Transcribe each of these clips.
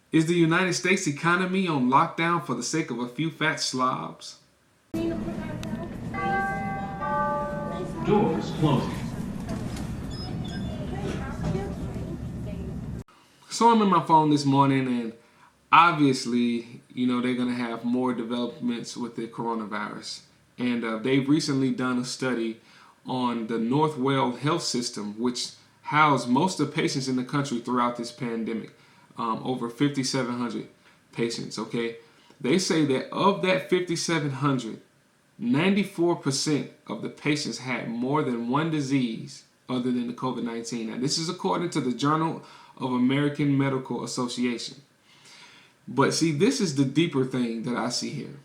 Is the United States economy on lockdown for the sake of a few fat slobs? Doors closing. So I'm in my phone this morning, and obviously, they're going to have more developments with the coronavirus. And they've recently done a study on the Northwell Health System, which housed most of the patients in the country throughout this pandemic, over 5,700 patients, okay? They say that of that 5,700, 94% of the patients had more than one disease other than the COVID-19. Now, this is according to the Journal of American Medical Association. But see, this is the deeper thing that I see here.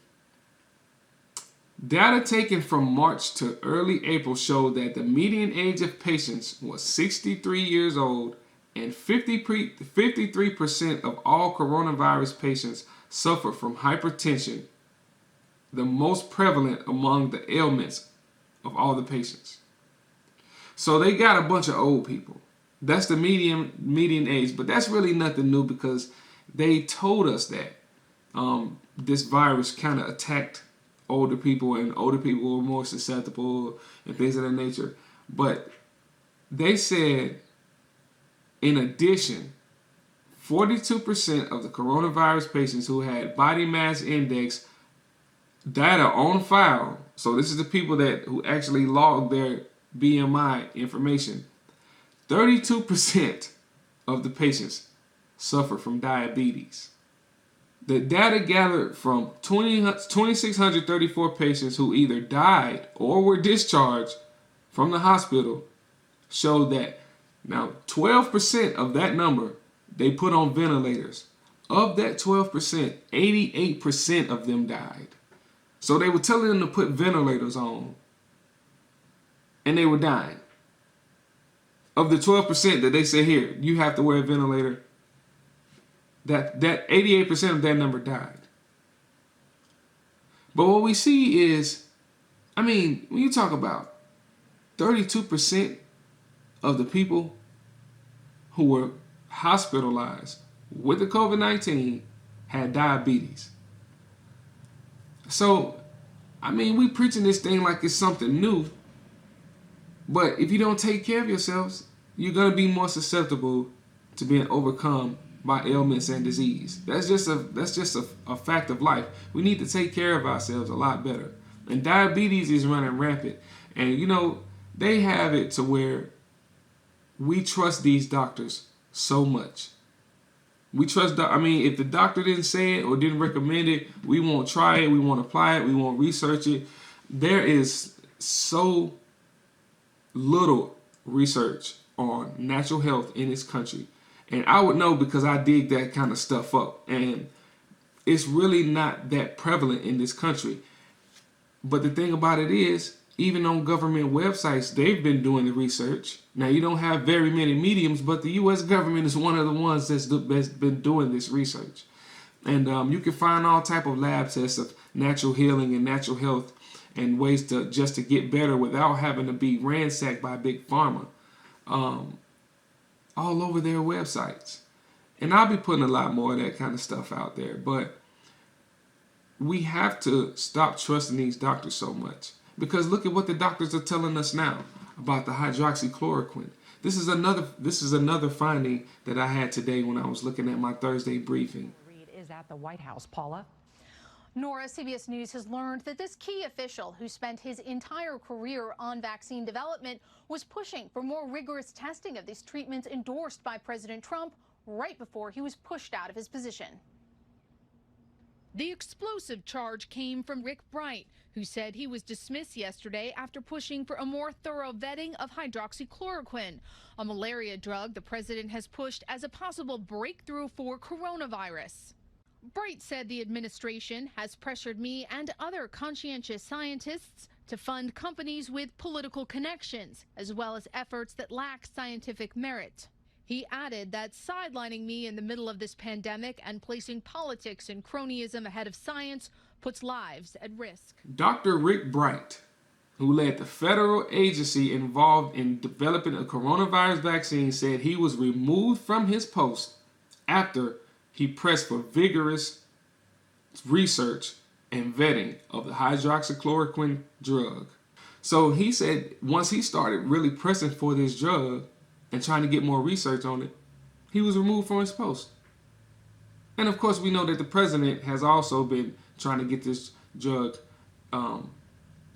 Data taken from March to early April showed that the median age of patients was 63 years old, and 53% of all coronavirus patients suffer from hypertension, the most prevalent among the ailments of all the patients. So they got a bunch of old people. That's the median age, but that's really nothing new because they told us that this virus kind of attacked older people, and older people were more susceptible and things of that nature. But they said, in addition, 42% of the coronavirus patients who had body mass index data on file, so this is the people who actually logged their BMI information, 32% of the patients suffer from diabetes. The data gathered from 2,634 patients who either died or were discharged from the hospital showed that now 12% of that number they put on ventilators. Of that 12%, 88% of them died. So they were telling them to put ventilators on, and they were dying. Of the 12% that they said, here, you have to wear a ventilator, that 88% of that number died. But what we see is, when you talk about 32% of the people who were hospitalized with the COVID-19 had diabetes. So, we preaching this thing like it's something new, but if you don't take care of yourselves, you're going to be more susceptible to being overcome by ailments and disease. That's just a fact of life. We need to take care of ourselves a lot better. And diabetes is running rampant. And they have it to where we trust these doctors so much. We trust, if the doctor didn't say it or didn't recommend it, we won't try it, we won't apply it, we won't research it. There is so little research on natural health in this country. And I would know because I dig that kind of stuff up. And it's really not that prevalent in this country. But the thing about it is, even on government websites, they've been doing the research. Now, you don't have very many mediums, but the U.S. government is one of the ones that's been doing this research. And you can find all type of lab tests of natural healing and natural health and ways to get better without having to be ransacked by big pharma. All over their websites. And I'll be putting a lot more of that kind of stuff out there. But we have to stop trusting these doctors so much. Because look at what the doctors are telling us now about the hydroxychloroquine. This is another finding that I had today when I was looking at my Thursday briefing. Reid is at the White House. Paula? Nora, CBS News has learned that this key official who spent his entire career on vaccine development was pushing for more rigorous testing of these treatments endorsed by President Trump right before he was pushed out of his position. The explosive charge came from Rick Bright, who said he was dismissed yesterday after pushing for a more thorough vetting of hydroxychloroquine, a malaria drug the president has pushed as a possible breakthrough for coronavirus. Bright said the administration has pressured me and other conscientious scientists to fund companies with political connections, as well as efforts that lack scientific merit. He added that sidelining me in the middle of this pandemic and placing politics and cronyism ahead of science puts lives at risk. Dr. Rick Bright, who led the federal agency involved in developing a coronavirus vaccine, said he was removed from his post after he pressed for vigorous research and vetting of the hydroxychloroquine drug. So he said once he started really pressing for this drug and trying to get more research on it, he was removed from his post. And of course, we know that the president has also been trying to get this drug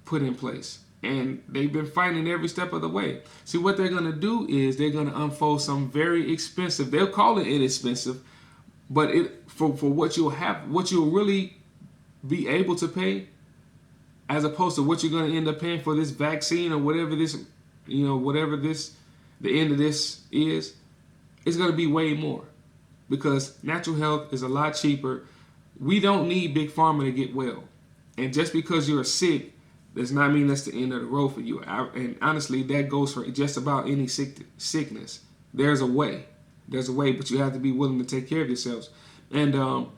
put in place. And they've been fighting every step of the way. See, what they're going to do is they're going to unfold some very expensive, they'll call it inexpensive, but for what you'll have, what you'll really be able to pay, as opposed to what you're going to end up paying for this vaccine or whatever this, whatever this, the end of this is, it's going to be way more. Because natural health is a lot cheaper. We don't need big pharma to get well. And just because you're sick does not mean that's the end of the road for you. And honestly, that goes for just about any sickness. There's a way. There's a way, but you have to be willing to take care of yourselves. And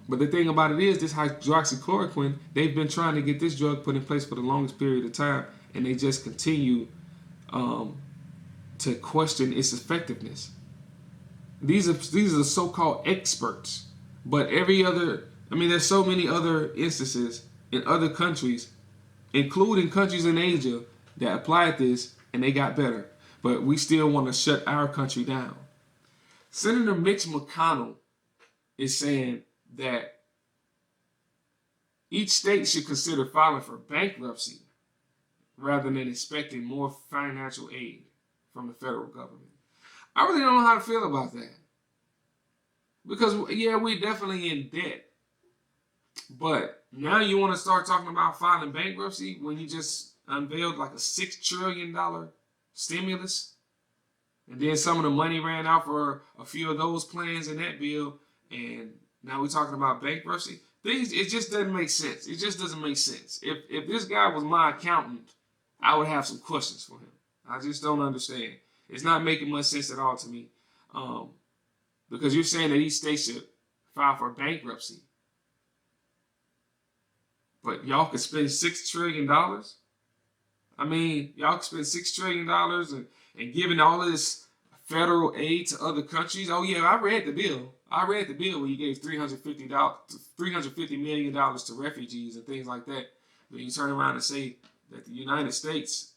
but the thing about it is, this hydroxychloroquine, they've been trying to get this drug put in place for the longest period of time, and they just continue to question its effectiveness. These are the so-called experts, but there's so many other instances in other countries, including countries in Asia, that applied this and they got better. But we still want to shut our country down. Senator Mitch MCConnell is saying that each state should consider filing for bankruptcy rather than expecting more financial aid from the federal government. I really don't know how to feel about that. Because, yeah, we're definitely in debt. But now you want to start talking about filing bankruptcy when you just unveiled like a $6 trillion stimulus? And then some of the money ran out for a few of those plans in that bill. And now we're talking about bankruptcy. It just doesn't make sense. It just doesn't make sense. If this guy was my accountant, I would have some questions for him. I just don't understand. It's not making much sense at all to me. Because you're saying that each state should file for bankruptcy. But y'all could spend $6 trillion? I mean, y'all could spend $6 trillion and giving all of this federal aid to other countries. Oh, yeah, I read the bill. I read the bill where you gave $350 million to refugees and things like that. But you turn around and say that the United States,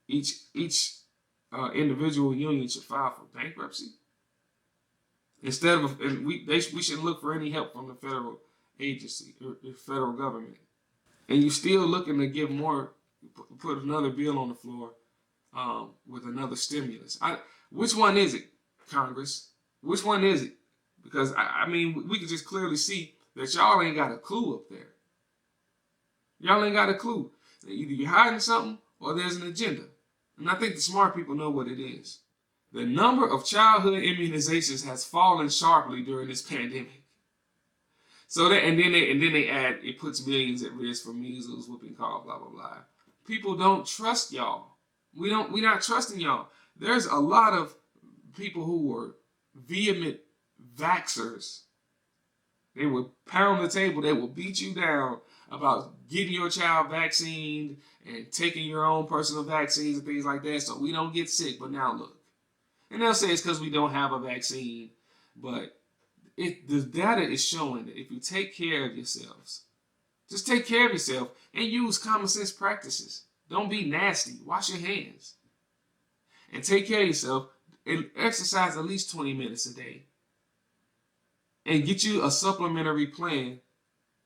each individual union should file for bankruptcy. Instead of, we shouldn't look for any help from the federal agency or the federal government. And you're still looking to give more, put another bill on the floor with another stimulus. Which one is it, Congress? Which one is it? Because, we can just clearly see that y'all ain't got a clue up there. Y'all ain't got a clue. Either you're hiding something or there's an agenda. And I think the smart people know what it is. The number of childhood immunizations has fallen sharply during this pandemic. So that, and then they add, it puts millions at risk for measles, whooping cough, blah, blah, blah. People don't trust y'all. We're not trusting y'all. There's a lot of people who were vehement vaxxers. They will pound the table. They will beat you down about getting your child vaccinated and taking your own personal vaccines and things like that so we don't get sick. But now look. And they'll say it's because we don't have a vaccine. But the data is showing that if you take care of yourselves, just take care of yourself and use common sense practices. Don't be nasty. Wash your hands. And take care of yourself and exercise at least 20 minutes a day. And get you a supplementary plan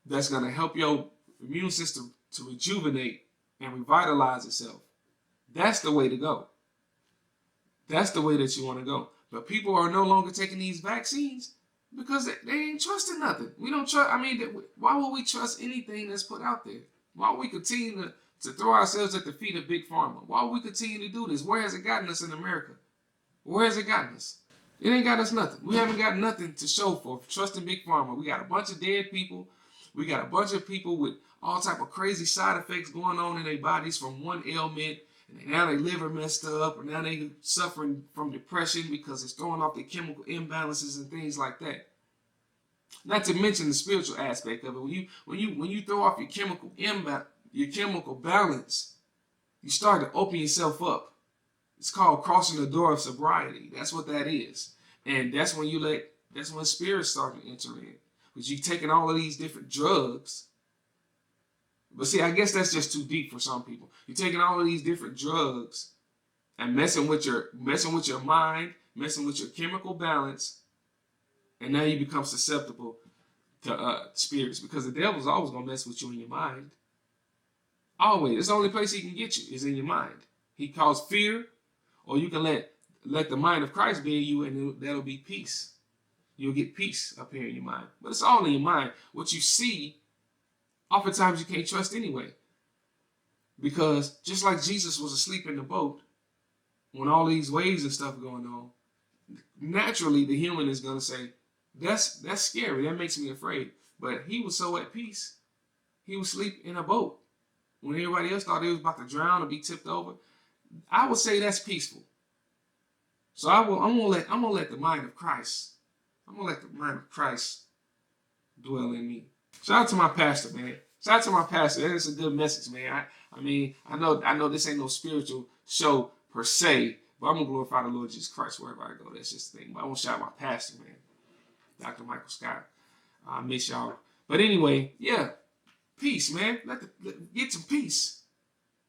that's going to help your immune system to rejuvenate and revitalize itself. That's the way to go. That's the way that you want to go. But people are no longer taking these vaccines because they ain't trusting nothing. We don't trust. Why would we trust anything that's put out there? Why would we continue to throw ourselves at the feet of Big Pharma? Why would we continue to do this? Where has it gotten us in America? Where has it gotten us? It ain't got us nothing. We haven't got nothing to show for trusting Big Pharma. We got a bunch of dead people. We got a bunch of people with all type of crazy side effects going on in their bodies from one ailment. And now their liver messed up, or now they suffering from depression because it's throwing off their chemical imbalances and things like that. Not to mention the spiritual aspect of it. When you throw off your chemical balance, you start to open yourself up. It's called crossing the door of sobriety. That's what that is. And that's when you let That's when spirits start to enter in. But you taking all of these different drugs. But see, I guess that's just too deep for some people. You're taking all of these different drugs and messing with your mind, messing with your chemical balance, and now you become susceptible to spirits, because the devil's always gonna mess with you in your mind. Always. It's the only place he can get you is in your mind. He causes fear, or you can let the mind of Christ be in you, and that'll be peace. You'll get peace up here in your mind. But it's all in your mind. What you see, oftentimes you can't trust anyway. Because just like Jesus was asleep in the boat, when all these waves and stuff going on, naturally the human is going to say, that's scary. That makes me afraid. But he was so at peace. He was asleep in a boat. When everybody else thought he was about to drown or be tipped over, I would say that's peaceful. So I'm gonna let the mind of Christ. I'm gonna let the mind of Christ dwell in me. Shout out to my pastor, man. Shout out to my pastor. It's a good message, man. I mean, I know this ain't no spiritual show per se, but I'm gonna glorify the Lord Jesus Christ wherever I go. That's just the thing. But I want to shout out my pastor, man, Dr. Michael Scott. I miss y'all. But anyway, yeah, peace, man. Get some peace.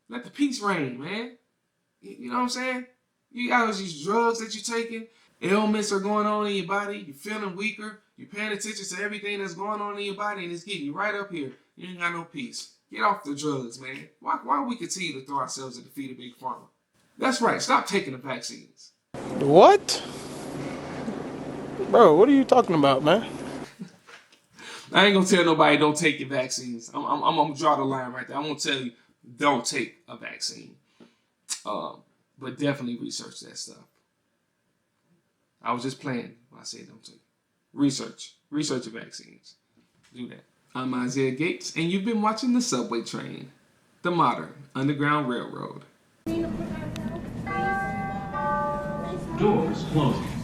Let the peace reign, man. You know what I'm saying? You got all these drugs that you're taking. Ailments are going on in your body. You're feeling weaker. You're paying attention to everything that's going on in your body, and it's getting you right up here. You ain't got no peace. Get off the drugs, man. Why we continue to throw ourselves at the feet of Big Pharma? That's right. Stop taking the vaccines. What? Bro, what are you talking about, man? I ain't gonna tell nobody don't take your vaccines. I'm gonna draw the line right there. I'm gonna tell you don't take a vaccine. But definitely research that stuff. I was just playing when I said don't take. Research your vaccines. Do that. I'm Isaiah Gates, and you've been watching the Subway Train, the modern Underground Railroad. Doors closing.